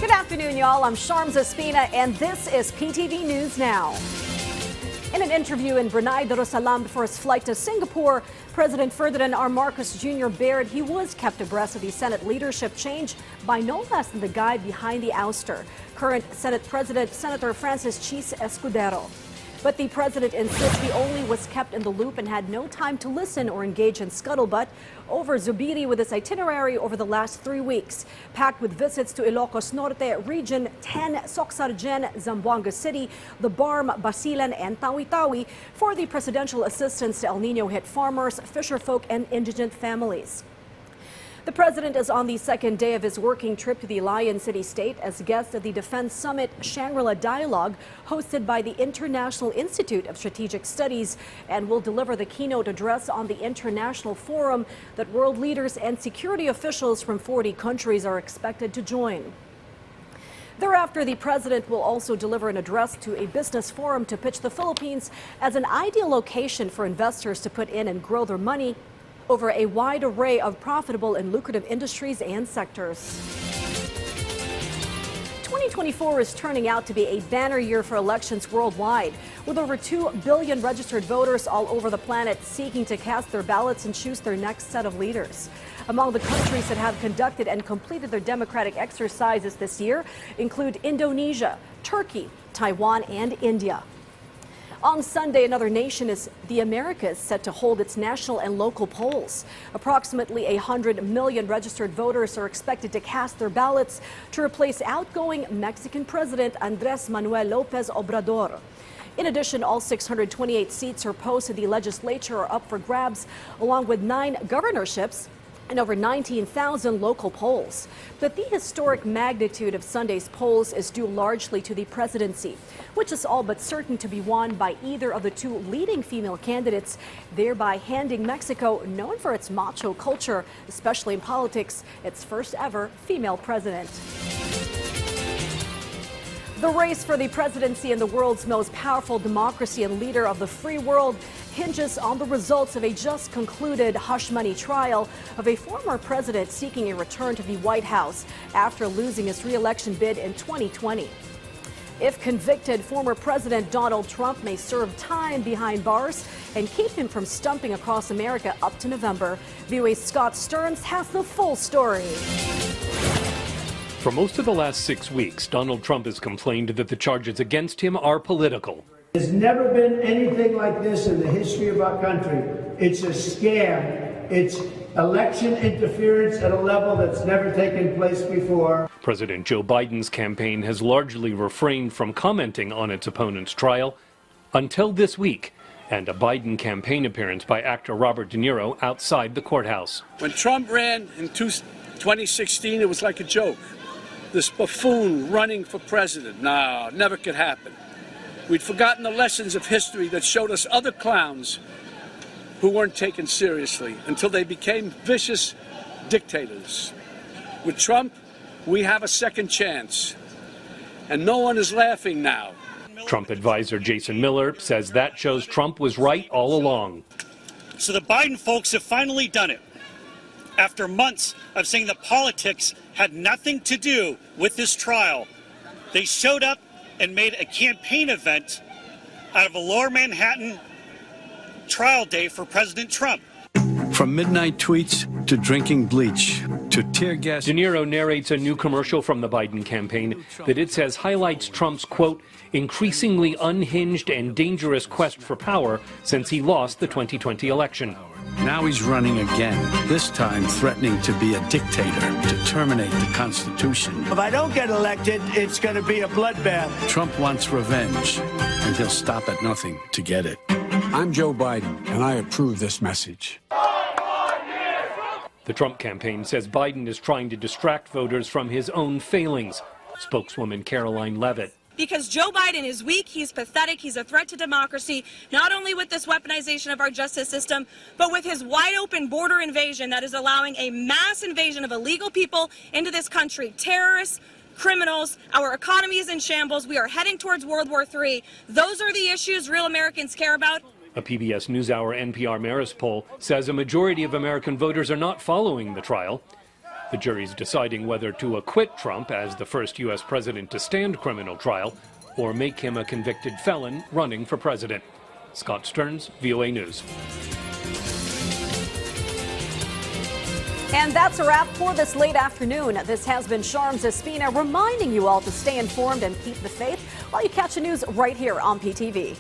Good afternoon, y'all. I'm Sharms Espina, and this is PTV News Now. In an interview in Brunei Darussalam before his flight to Singapore, President Ferdinand R. Marcos Jr. bared he was kept abreast of the Senate leadership change by no less than the guy behind the ouster, current Senate President Senator Francis Chis Escudero. But the president insists he only was kept in the loop and had no time to listen or engage in scuttlebutt over Zubiri with his itinerary over the last 3 weeks, packed with visits to Ilocos Norte region, 10 Soxargen, Zamboanga City, the Barm, Basilan, and Tawi-Tawi for the presidential assistance to El Nino hit farmers, fisherfolk, and indigent families. The president is on the second day of his working trip to the Lion City State as guest at the Defense Summit Shangri-La Dialogue hosted by the International Institute of Strategic Studies and will deliver the keynote address on the international forum that world leaders and security officials from 40 countries are expected to join. Thereafter, the president will also deliver an address to a business forum to pitch the Philippines as an ideal location for investors to put in and grow their money over a wide array of profitable and lucrative industries and sectors. 2024 is turning out to be a banner year for elections worldwide, with over 2 billion registered voters all over the planet seeking to cast their ballots and choose their next set of leaders. Among the countries that have conducted and completed their democratic exercises this year include Indonesia, Turkey, Taiwan, and India. On Sunday, another nation is the Americas set to hold its national and local polls. Approximately 100 million registered voters are expected to cast their ballots to replace outgoing Mexican President Andrés Manuel López Obrador. In addition, all 628 seats or posts in the legislature are up for grabs, along with 9 governorships and over 19,000 local polls. But the historic magnitude of Sunday's polls is due largely to the presidency, which is all but certain to be won by either of the 2 leading female candidates, thereby handing Mexico, known for its macho culture, especially in politics, its first ever female president. The race for the presidency in the world's most powerful democracy and leader of the free world hinges on the results of a just concluded hush money trial of a former president seeking a return to the White House after losing his re-election bid in 2020. If convicted, former President Donald Trump may serve time behind bars and keep him from stumping across America up to November. VOA's Scott Stearns has the full story. For most of the last 6 weeks, Donald Trump has complained that the charges against him are political. There's never been anything like this in the history of our country. It's a scam. It's election interference at a level that's never taken place before. President Joe Biden's campaign has largely refrained from commenting on its opponent's trial until this week, and a Biden campaign appearance by actor Robert De Niro outside the courthouse. When Trump ran in 2016, it was like a joke. This buffoon running for president. No, never could happen. We'd forgotten the lessons of history that showed us other clowns who weren't taken seriously until they became vicious dictators. With Trump, we have a second chance, and no one is laughing now. Trump advisor Jason Miller says that shows Trump was right all along. So the Biden folks have finally done it. After months of saying that politics had nothing to do with this trial, they showed up and made a campaign event out of a Lower Manhattan trial day for President Trump. From midnight tweets to drinking bleach to tear gas. De Niro narrates a new commercial from the Biden campaign that it says highlights Trump's, quote, increasingly unhinged and dangerous quest for power since he lost the 2020 election. Now he's running again, this time threatening to be a dictator, to terminate the Constitution. If I don't get elected, it's going to be a bloodbath. Trump wants revenge, and he'll stop at nothing to get it. I'm Joe Biden, and I approve this message. The Trump campaign says Biden is trying to distract voters from his own failings. Spokeswoman Caroline Leavitt. Because Joe Biden is weak, he's pathetic, he's a threat to democracy, not only with this weaponization of our justice system, but with his wide open border invasion that is allowing a mass invasion of illegal people into this country, terrorists, criminals, our economy is in shambles, we are heading towards World War III. Those are the issues real Americans care about. A PBS NewsHour NPR Marist poll says a majority of American voters are not following the trial. The jury's deciding whether to acquit Trump as the first U.S. president to stand criminal trial or make him a convicted felon running for president. Scott Stearns, VOA News. And that's a wrap for this late afternoon. This has been Sharms Espina reminding you all to stay informed and keep the faith while you catch the news right here on PTV.